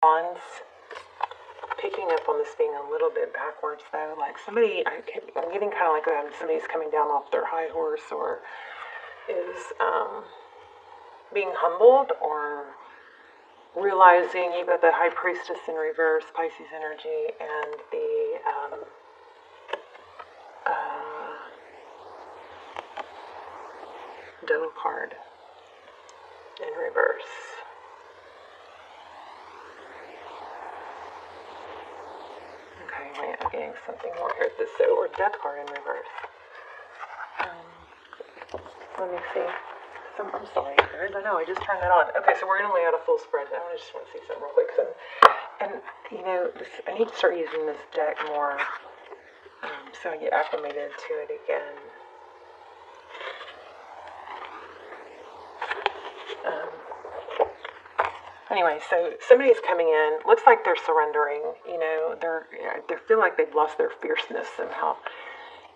Wands. Picking up on this being a little bit backwards though, like somebody, I'm getting kind of like somebody's coming down off their high horse or is being humbled or realizing you've got the High Priestess in reverse, Pisces energy, and the Devil card in reverse. Okay, wait, I'm getting something more here. Or Death card in reverse. Let me see. I'm sorry, guys. I know, I just turned that on. Okay, so we're going to lay out a full spread. I just want to see something real quick. And you know, I need to start using this deck more so I get acclimated to it again. Anyway, so somebody's coming in. Looks like they're surrendering. You know, they feel like they've lost their fierceness somehow.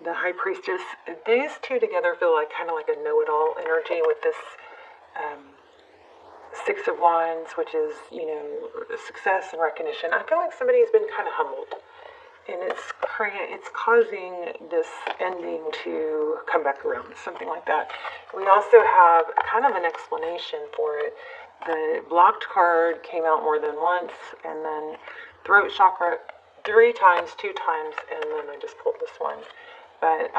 The High Priestess, these two together feel like kind of like a know-it-all energy with this Six of Wands, which is, you know, success and recognition. I feel like somebody's been kind of humbled, and it's causing this ending to come back around, something like that. We also have kind of an explanation for it. The blocked card came out more than once, and then throat chakra 3 times, 2 times, and then I just pulled this one. But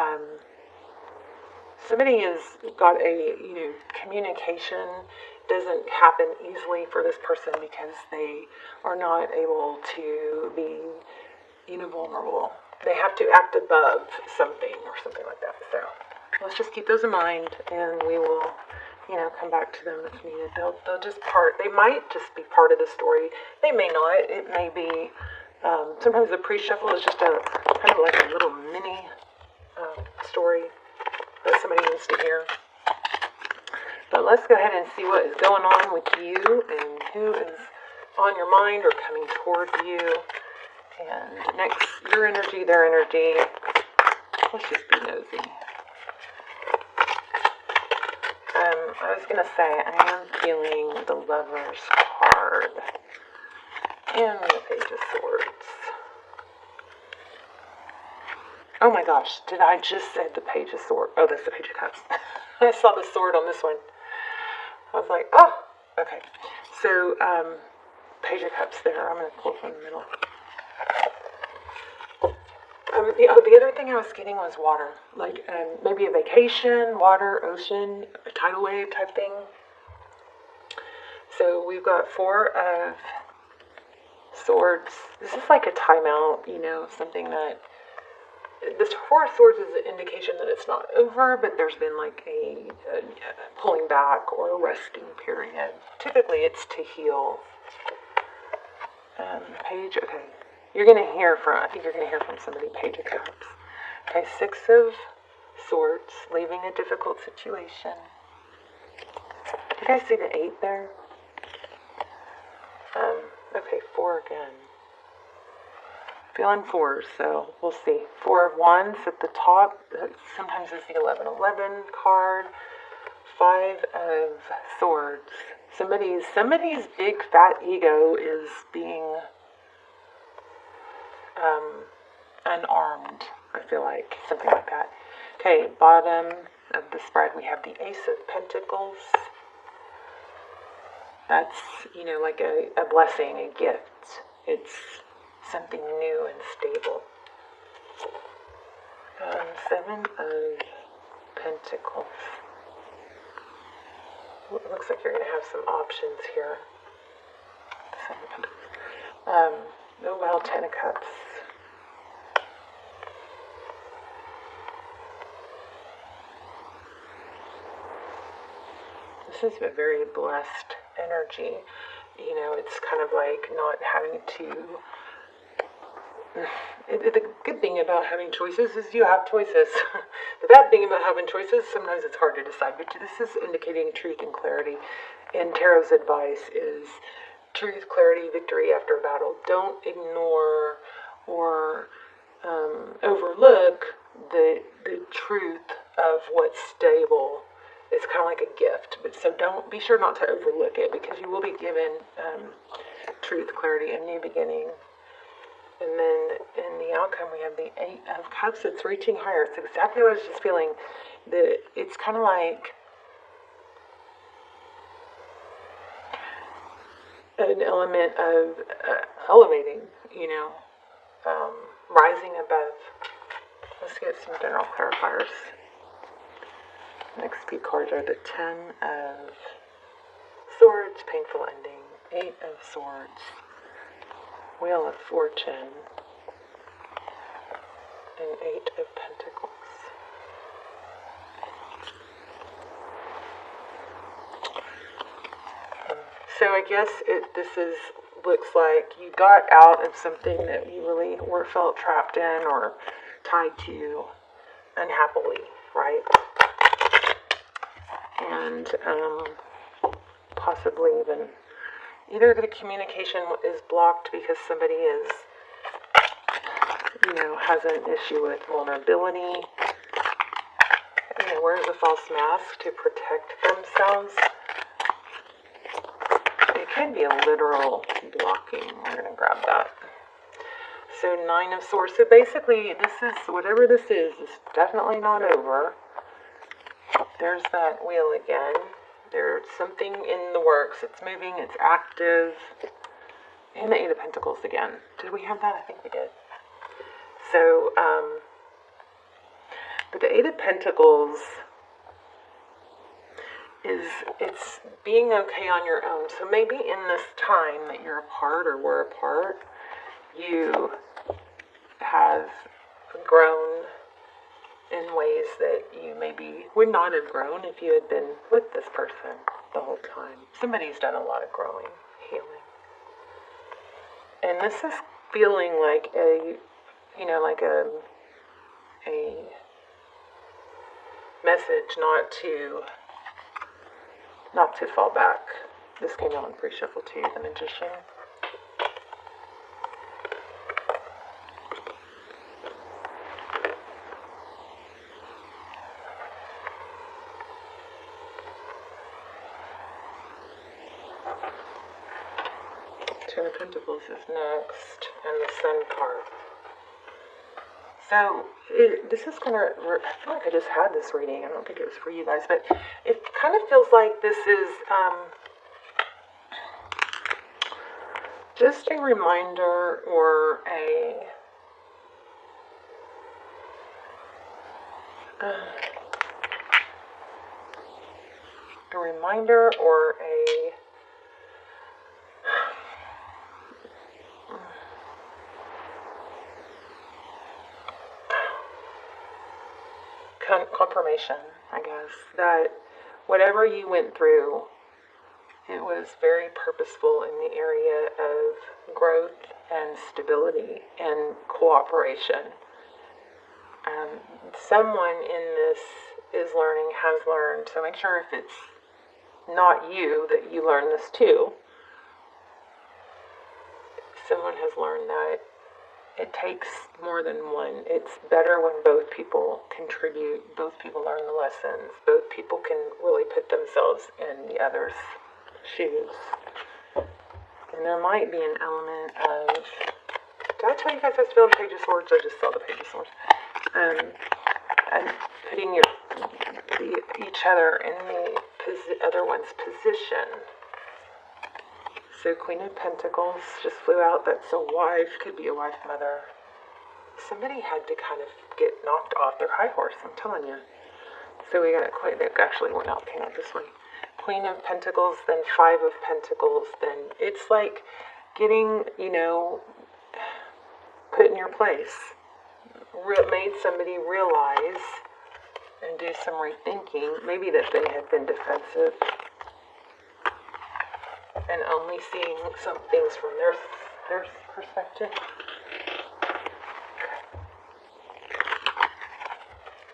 somebody has got a, you know, communication doesn't happen easily for this person because they are not able to be, you know, vulnerable. They have to act above something or something like that. So let's just keep those in mind, and we will, you know, come back to them if needed. They'll just they might just be part of the story. They may not. It may be, sometimes the pre-shuffle is just a kind of like a little mini story that somebody needs to hear. But let's go ahead and see what is going on with you and who is on your mind or coming toward you. And next, your energy, their energy. Let's just be nosy. I was going to say, I am feeling the Lover's card and the Page of Swords. Oh my gosh, did I just say the Page of Swords? Oh, that's the Page of Cups. I saw the sword on this one. I was like, oh, okay. So, Page of Cups there. I'm going to pull from the middle. The other thing I was getting was water. Like, maybe a vacation, water, ocean, a tidal wave type thing. So, we've got 4 of Swords. This is like a timeout, you know, something that... This 4 of Swords is an indication that it's not over, but there's been like a pulling back or a resting period. Typically, it's to heal. Page, okay. You're going to hear from, I think you're going to hear from somebody, Page of Cups. Okay, 6 of Swords, leaving a difficult situation. Do you guys see the 8 there? Okay, 4 again. Feeling 4, so we'll see. 4 of Wands at the top. Sometimes it's the 11-11 card. 5 of Swords. Somebody's big fat ego is being unarmed. I feel like something like that. Okay, bottom of the spread we have the Ace of Pentacles. That's, you know, like a blessing, a gift. It's something new and stable. 7 of Pentacles. It looks like you're going to have some options here. 7 of Pentacles. Oh, well, 10 of Cups. This is a very blessed energy. You know, it's kind of like not having to... The good thing about having choices is you have choices. The bad thing about having choices, sometimes it's hard to decide. But this is indicating truth and clarity. And Tarot's advice is truth, clarity, victory after a battle. Don't ignore or overlook the truth of what's stable. It's kind of like a gift. But so be sure not to overlook it, because you will be given truth, clarity, a new beginning. And then in the outcome, we have the Eight of Cups. It's reaching higher. It's exactly what I was just feeling. It's kind of like an element of elevating, rising above. Let's get some general clarifiers. Next few cards are the Ten of Swords, painful ending, Eight of Swords, Wheel of Fortune, and Eight of Pentacles. So I guess looks like you got out of something that you really felt trapped in or tied to unhappily, right? And possibly even either the communication is blocked because somebody has an issue with vulnerability, wears a false mask to protect themselves. It can be a literal blocking. We're going to grab that. So 9 of Swords. So basically, whatever this is definitely not over. There's that wheel again. There's something in the works. It's moving. It's active. And the Eight of Pentacles again. Did we have that? I think we did. So, but the Eight of Pentacles it's being okay on your own. So maybe in this time that you're apart or we're apart, you have grown in ways that you maybe would not have grown if you had been with this person the whole time. Somebody's done a lot of growing, healing. And this is feeling like a message not to fall back. This came out in pre-shuffle too, the Magician. Ten of Pentacles is next, and the Sun card. So, this is kind of, I feel like I just had this reading. I don't think it was for you guys, but it kind of feels like this is just a reminder or a reminder or a confirmation, I guess, that whatever you went through, it was very purposeful in the area of growth and stability and cooperation. Someone in this is learning, has learned, so make sure if it's not you that you learn this too. Someone has learned that it takes more than one. It's better when both people contribute, both people learn the lessons, both people can really put themselves in the other's shoes. And there might be an element of, did I tell you guys I was feeling Page of Swords? I just saw the Page of Swords. And putting each other in the other one's position. So Queen of Pentacles just flew out. That's a wife, could be a wife, mother. Somebody had to kind of get knocked off their high horse, I'm telling you. So we got a Queen, they actually went out, came out this way. Queen of Pentacles, then Five of Pentacles, then it's like getting, put in your place. Made somebody realize and do some rethinking, maybe that they had been defensive and only seeing some things from their perspective.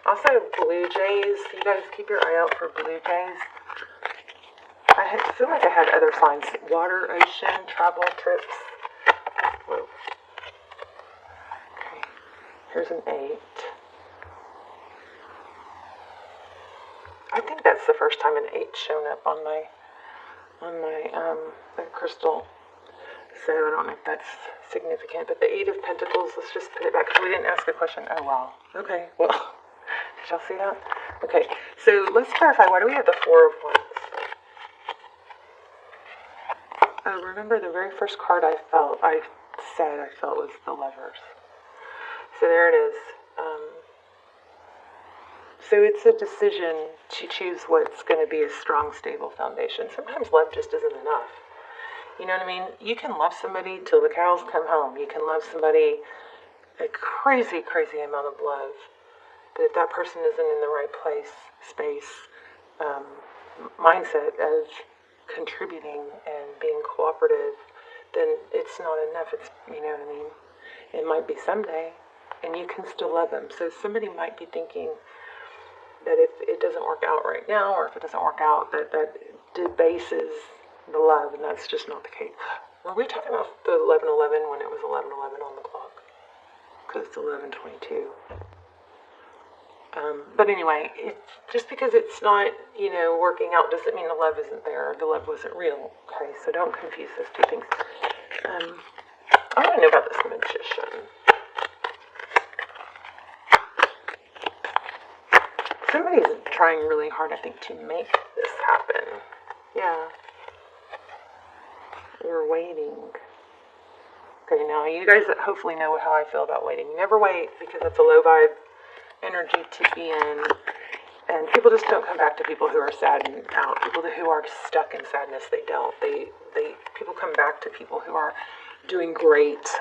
Also, blue jays. You guys keep your eye out for blue jays. I feel like I had other signs. Water, ocean, travel, trips. Whoa. Okay. Here's an 8. I think that's the first time an 8's shown up on my the crystal. So I don't know if that's significant. But the Eight of Pentacles, let's just put it back because we didn't ask a question. Oh, wow. Okay, well, did y'all see that? Okay, so let's clarify. Why do we have the Four of Wands? Oh, remember the very first card I said I felt was the Lovers. So there it is. So it's a decision to choose what's going to be a strong, stable foundation. Sometimes love just isn't enough. You know what I mean? You can love somebody till the cows come home. You can love somebody a crazy, crazy amount of love. But if that person isn't in the right place, space, mindset of contributing and being cooperative, then it's not enough. It's, you know what I mean? It might be someday, and you can still love them. So somebody might be thinking that if it doesn't work out right now, or if it doesn't work out, that debases the love, and that's just not the case. Were we talking about the 11:11 when it was 11:11 on the clock? Because it's 11:22. But anyway, just because it's not, working out doesn't mean the love isn't there. The love wasn't real. Okay, so don't confuse those two things. I want to know about this magician. Somebody's trying really hard, I think, to make this happen. Yeah. We're waiting. Okay, now you guys hopefully know how I feel about waiting. Never wait, because it's a low vibe energy to be in. And people just don't come back to people who are sad and out. People who are stuck in sadness, they don't. People come back to people who are doing great,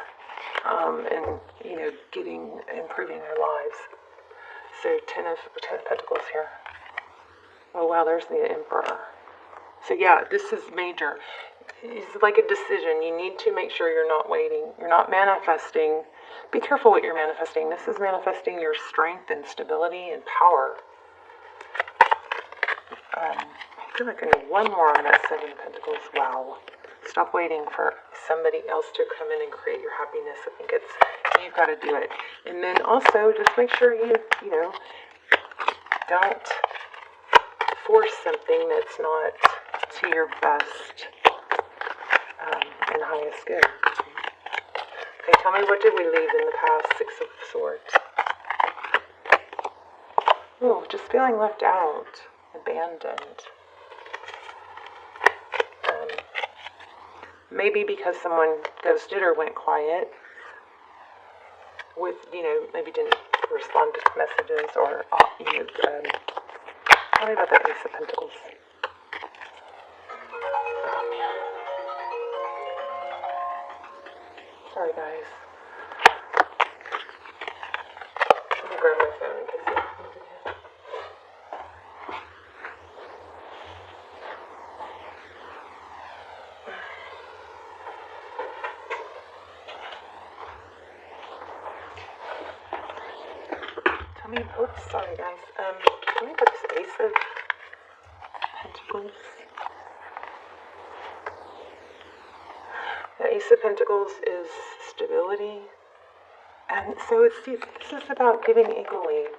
and improving their lives. So Ten of Pentacles here. Oh wow, there's the Emperor. So yeah, this is major. It's like a decision. You need to make sure you're not waiting. You're not manifesting. Be careful what you're manifesting. This is manifesting your strength and stability and power. I feel like I need one more on that Seven of Pentacles. Wow. Stop waiting for somebody else to come in and create your happiness. I think you've got to do it. And then also just make sure you don't force something that's not to your best and highest good. Okay, tell me, what did we leave in the past? Six of Swords. Oh, just feeling left out, abandoned. Maybe because someone ghosted or went quiet with, maybe didn't respond to messages or, tell me about that Ace of Pentacles. Oh, man. Sorry, guys. Let me grab my phone in case you need it. Oops, sorry guys. Tell me about this Ace of Pentacles. The Ace of Pentacles is stability. And so this is about giving equally,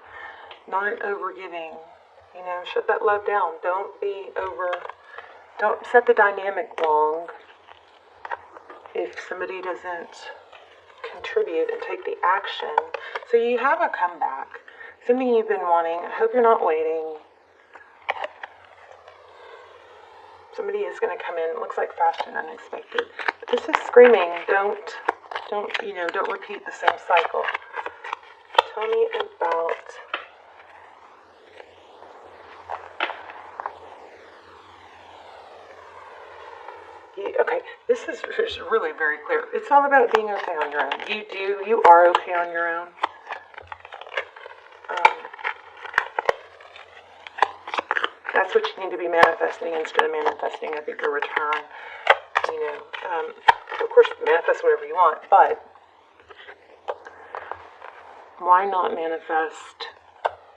not overgiving. Shut that love down. Don't set the dynamic wrong if somebody doesn't contribute and take the action. So you have a comeback. Something you've been wanting. I hope you're not waiting. Somebody is going to come in. It looks like fast and unexpected. But this is screaming. Don't repeat the same cycle. Tell me about okay, this is really very clear. It's all about being okay on your own. You are okay on your own. That's what you need to be manifesting instead of manifesting, I think, a return. Of course, manifest whatever you want, but why not manifest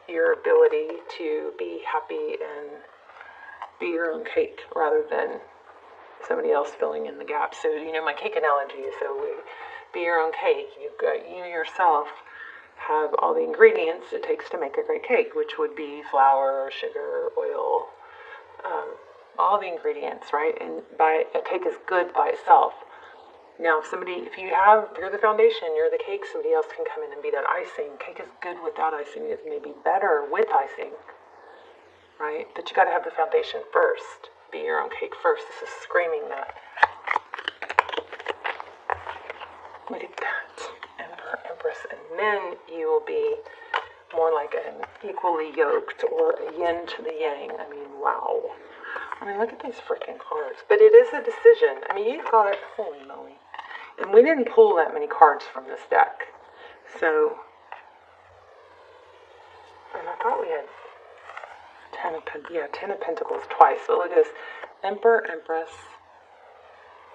your ability to be happy and be your own cake rather than somebody else filling in the gaps? So, my cake analogy is, be your own cake. You yourself have all the ingredients it takes to make a great cake, which would be flour, sugar, oil, all the ingredients, right? And a cake is good by itself. Now, if you're the foundation, you're the cake, somebody else can come in and be that icing. Cake is good without icing. It's maybe better with icing, right? But you got to have the foundation first. Be your own cake first. This is screaming that. Look at that. Emperor, Empress. And then you will be more like an equally yoked or a yin to the yang. I mean, wow. I mean, look at these freaking cards. But it is a decision. I mean, you've got, holy moly. And we didn't pull that many cards from this deck. So, and I thought we had 10 of Pentacles twice. So look at this. Emperor, Empress.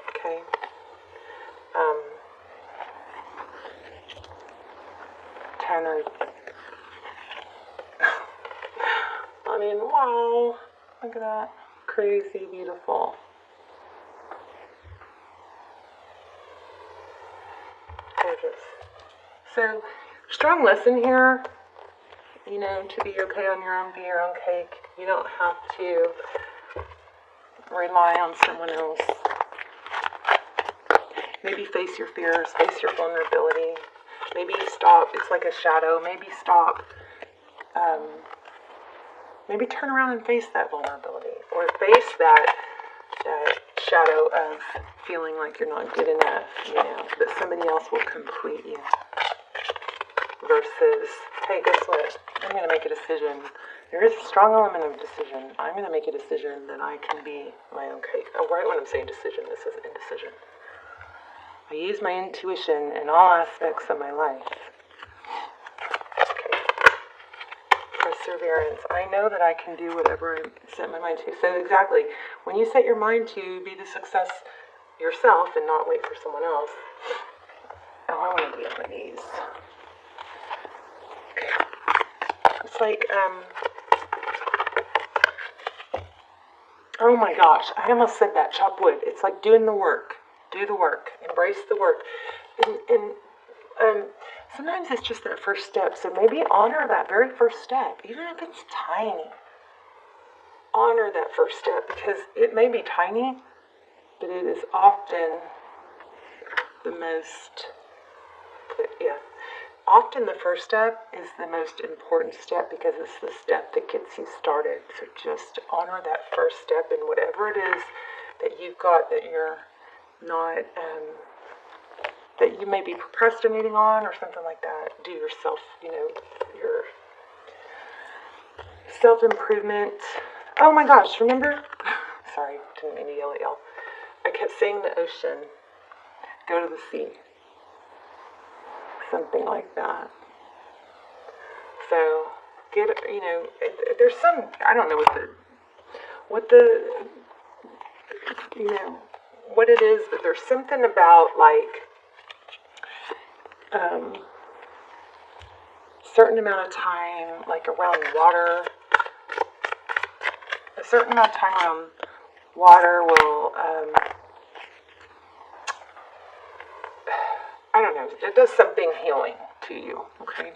Okay. Tenor. I mean, wow. Look at that. Crazy beautiful. Gorgeous. So, strong lesson here. You know, to be okay on your own, be your own cake. You don't have to rely on someone else. Maybe face your fears, face your vulnerability. Maybe stop. It's like a shadow. Maybe stop. Maybe turn around and face that vulnerability, or face that shadow of feeling like you're not good enough, you know, that somebody else will complete you. Versus, hey, guess what? I'm going to make a decision. There is a strong element of decision. I'm going to make a decision that I can be my own cake. Oh, right when I'm saying decision, this is indecision. I use my intuition in all aspects of my life. Okay. Perseverance. I know that I can do whatever I set my mind to. So exactly, when you set your mind to be the success yourself and not wait for someone else. Oh, I want to do one of these. Okay. It's like, oh my gosh, I almost said that, chop wood. It's like doing the work. Do the work. Embrace the work. And sometimes it's just that first step. So maybe honor that very first step, even if it's tiny. Honor that first step, because it may be tiny, but it is often the most, often the first step is the most important step, because it's the step that gets you started. So just honor that first step, and whatever it is that you've got that you're not, that you may be procrastinating on or something like that, do yourself, you know, your self-improvement. Oh my gosh, remember? Sorry, didn't mean to yell at y'all. I kept saying the ocean, go to the sea. Something like that. So, get, you know, there's some, I don't know what the, you know, what it is, but there's something about, like, certain amount of time, like around water, a certain amount of time around water will, I don't know, it does something healing to you, okay?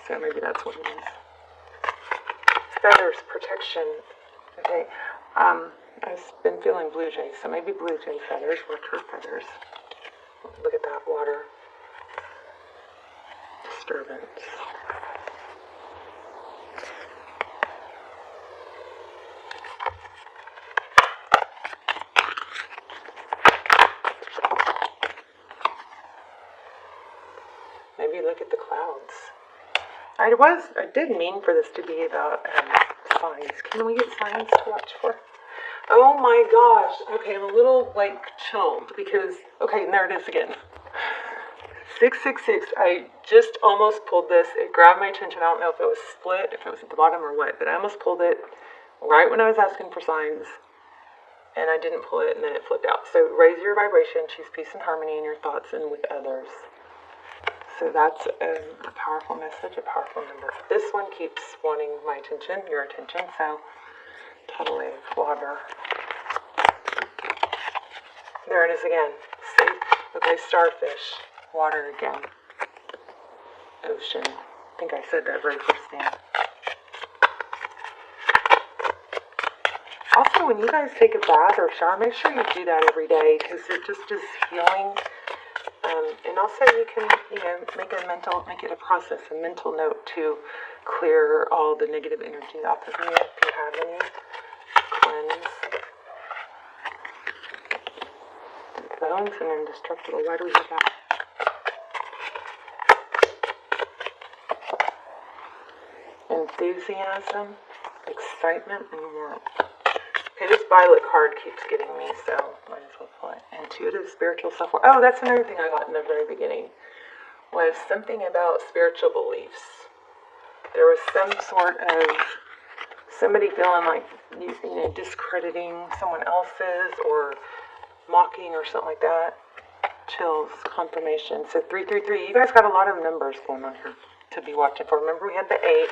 So maybe that's what it is. Feathers, protection, okay? I've been feeling blue jay, so maybe blue jay feathers, worker feathers. Look at that, water. Disturbance. Maybe look at the clouds. I did mean for this to be about signs. Can we get signs to watch for? Oh my gosh. Okay, I'm a little, like, chilled because, okay, and there it is again. 666. I just almost pulled this. It grabbed my attention. I don't know if it was split, if it was at the bottom or what, but I almost pulled it right when I was asking for signs, and I didn't pull it, and then it flipped out. So raise your vibration, choose peace and harmony in your thoughts and with others. So that's a powerful message, a powerful number. This one keeps wanting my attention, your attention, so tidal wave, water. There it is again. See? Okay, starfish, water again. Ocean. I think I said that very first thing. Also also, when you guys take a bath or shower, make sure you do that every day because it just is healing. And also you can, make it a process, a mental note to clear all the negative energy off of you if you have any. Cleanse. Bones and indestructible. Why do we have that? Enthusiasm, excitement, and warmth. Okay, this violet card keeps getting me, so might as well pull it. Intuitive, spiritual self-worth. Oh, that's another thing I got in the very beginning, was something about spiritual beliefs. There was some sort of somebody feeling like, discrediting someone else's or mocking or something like that. Chills, confirmation. So 333. You guys got a lot of numbers going on here to be watching for. Remember, we had the 8.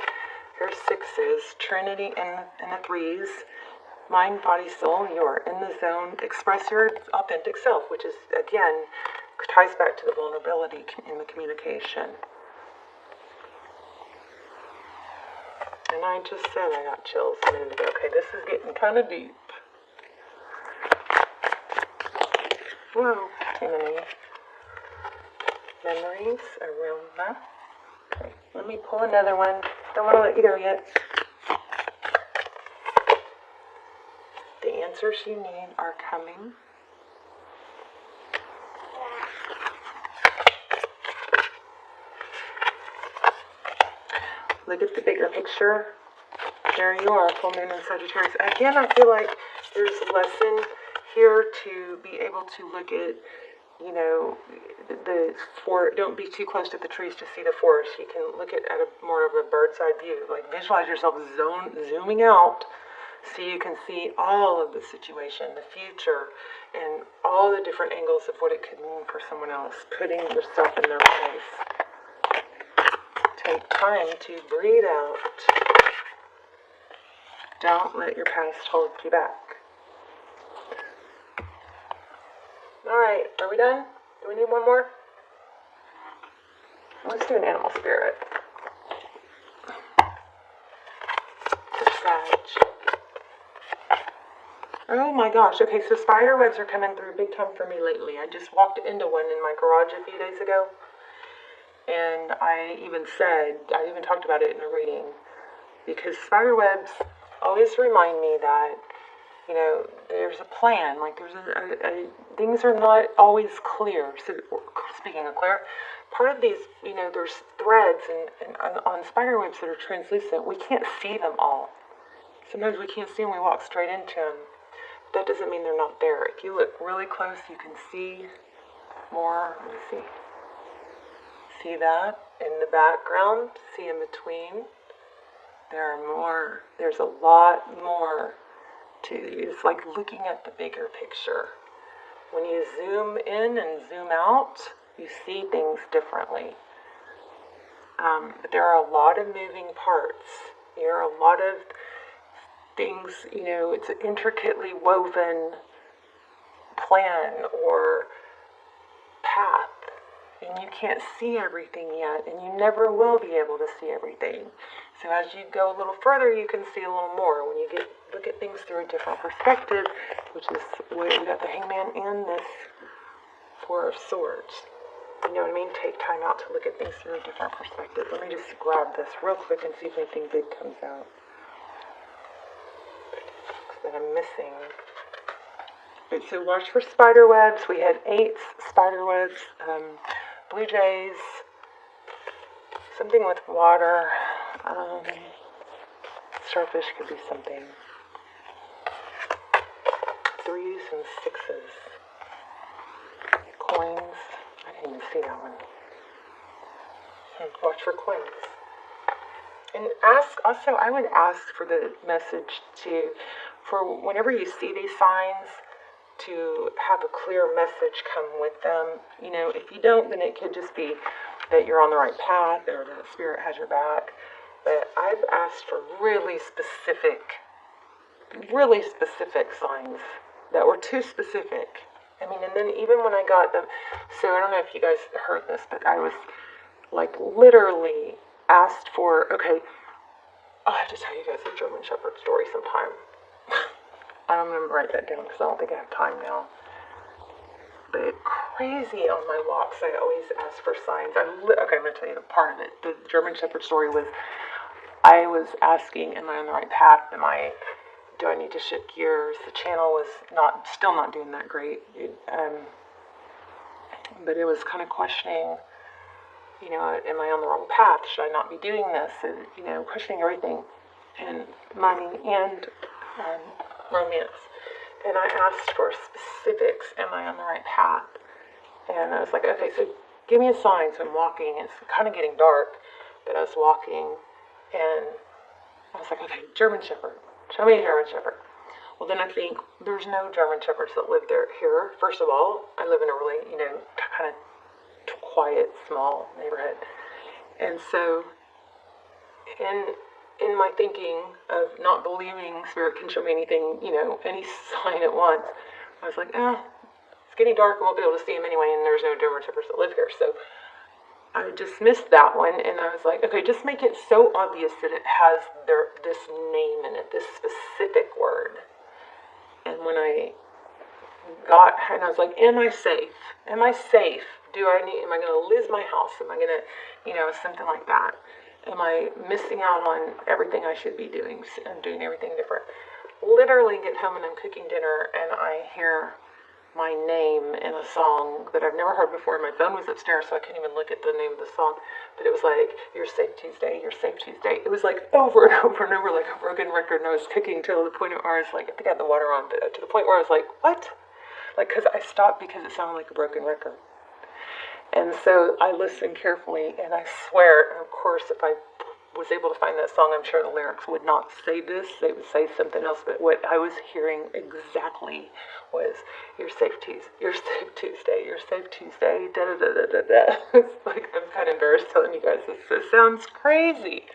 Here's 6s. Trinity and the 3s. Mind, body, soul. You're in the zone. Express your authentic self, which is, again, ties back to the vulnerability in the communication. And I just said I got chills a minute ago. Okay, this is getting kind of deep. Whoa, too many memories, aroma. Okay, let me pull another one. Don't want to let you go yet. The answers you need are coming. Look at the bigger picture. There you are, full moon in Sagittarius. Again, I feel like there's a lesson here to be able to look at, don't be too close to the trees to see the forest. You can look at a more of a bird's eye view. Like visualize yourself zooming out so you can see all of the situation, the future, and all the different angles of what it could mean for someone else. Putting yourself in their place. Take time to breathe out. Don't let your past hold you back. Alright, are we done? Do we need one more? Let's do an animal spirit. Sag. Oh my gosh, okay, so spider webs are coming through big time for me lately. I just walked into one in my garage a few days ago. And I even talked about it in a reading, because spider webs always remind me that, there's a plan, like things are not always clear. So speaking of clear, part of these, there's threads and on spider webs that are translucent. We can't see them all. Sometimes we can't see them, we walk straight into them. That doesn't mean they're not there. If you look really close, you can see more. Let me see. See that in the background, see in between. There's a lot more to it. It's like looking at the bigger picture. When you zoom in and zoom out, you see things differently. But there are a lot of moving parts. There are a lot of things, it's an intricately woven plan or path. And you can't see everything yet, and you never will be able to see everything. So as you go a little further, you can see a little more. When you look at things through a different perspective, which is where we got the Hangman and this Four of Swords. You know what I mean? Take time out to look at things through a different perspective. Let me just grab this real quick and see if anything big comes out that I'm missing. Right, so watch for spider webs. We had 8 spider webs. Blue jays, something with water, starfish could be something, 3s and 6s, coins, I didn't even see that one, watch for coins, and I would ask for the message for whenever you see these signs, to have a clear message come with them. If you don't, then it could just be that you're on the right path or that spirit has your back. But I've asked for really specific signs that were too specific. And then even when I got them, so I don't know if you guys heard this, but I was like literally asked for, okay, I'll have to tell you guys a German Shepherd story sometime. I'm going to write that down because I don't think I have time now. But crazy on my walks, I always ask for signs. Okay, I'm going to tell you the part of it. The German Shepherd story was, I was asking, am I on the right path? Do I need to shift gears? The channel was still not doing that great. But it was kind of questioning, you know, am I on the wrong path? Should I not be doing this? And, you know, questioning everything, and money and romance. And I asked for specifics. Am I on the right path? And I was like, okay, so give me a sign. So I'm walking. It's kind of getting dark, but I was walking, and I was like, okay, German Shepherd. Show me a German Shepherd. Well, then I think there's no German Shepherds that live here. First of all, I live in a really, you know, kind of quiet, small neighborhood. And so in my thinking of not believing Spirit can show me anything, you know, any sign at once, I was like, it's getting dark, I won't be able to see him anyway, and there's no German Shepherds that live here. So I dismissed that one, and I was like, okay, just make it so obvious that it has this name in it, this specific word. And when I was like, am I safe? Am I safe? Am I going to lose my house? Am I going to, you know, something like that? Am I missing out on everything I should be doing? I'm doing everything different. Literally get home and I'm cooking dinner, and I hear my name in a song that I've never heard before. My phone was upstairs, so I couldn't even look at the name of the song. But it was like, "You're safe Tuesday, you're safe Tuesday." It was like over and over and over, like a broken record. And I was cooking till the point where I was like, I think I had the water on, but to the point where I was like, what? Like, because I stopped because it sounded like a broken record. And so I listened carefully, and I swear, and of course, if I was able to find that song, I'm sure the lyrics would not say this. They would say something else. But what I was hearing exactly was, "You're safe Tuesday, you're safe Tuesday, you're safe Tuesday, da da da da da da." It's like, I'm kind of embarrassed telling you guys this. It sounds crazy,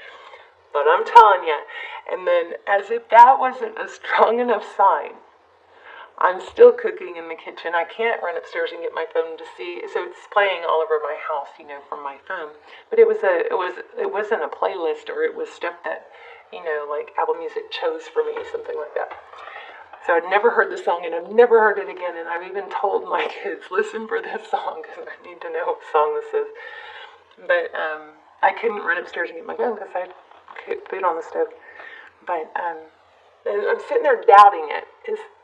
but I'm telling you. And then, as if that wasn't a strong enough sign, I'm still cooking in the kitchen. I can't run upstairs and get my phone to see. So it's playing all over my house, you know, from my phone. But it wasn't a playlist, or it was stuff that, you know, like Apple Music chose for me, something like that. So I'd never heard the song, and I've never heard it again. And I've even told my kids, listen for this song, because I need to know what song this is. But I couldn't run upstairs and get my phone because I had food on the stove. But and I'm sitting there doubting it.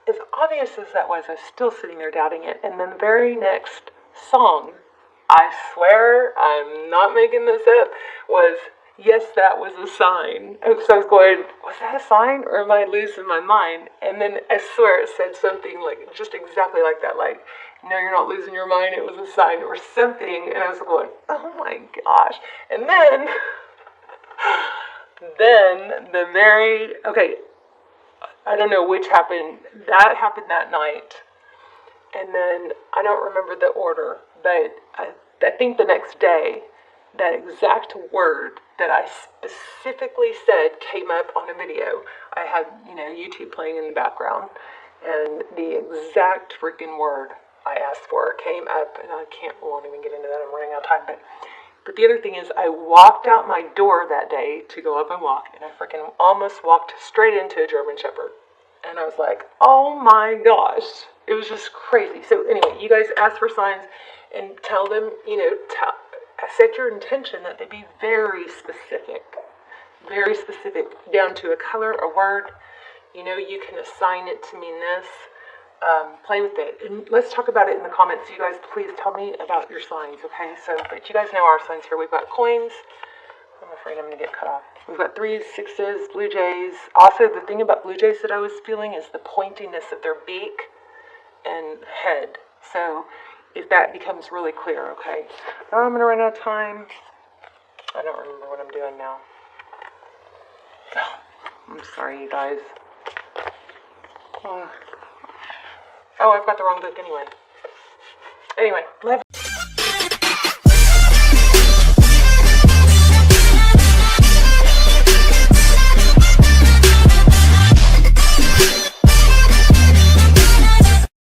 As obvious as that was, I was still sitting there doubting it. And then the very next song, I swear I'm not making this up, was "Yes, That Was a Sign." So I was going, was that a sign, or am I losing my mind? And then I swear it said something like, just exactly like that, like, "No, you're not losing your mind, it was a sign," or something. And I was going, oh my gosh. And then I don't know which happened. That happened that night. And then I don't remember the order, but I think the next day, that exact word that I specifically said came up on a video. I had, you know, YouTube playing in the background, and the exact freaking word I asked for came up, and won't even get into that. I'm running out of time, but the other thing is, I walked out my door that day to go up and walk, and I freaking almost walked straight into a German Shepherd. And I was like, oh my gosh. It was just crazy. So anyway, you guys ask for signs and tell them, you know, set your intention that they be very specific, down to a color, a word. You know, you can assign it to mean this. Play with it, and let's talk about it in the comments. You guys, please tell me about your signs, okay? So, but you guys know our signs here. We've got coins. I'm afraid I'm going to get cut off. We've got 3s, 6s, blue jays. Also, the thing about blue jays that I was feeling is the pointiness of their beak and head. So, if that becomes really clear, okay? Now I'm going to run out of time. I don't remember what I'm doing now. I'm sorry, you guys. Oh, I've got the wrong book anyway. Anyway, love you.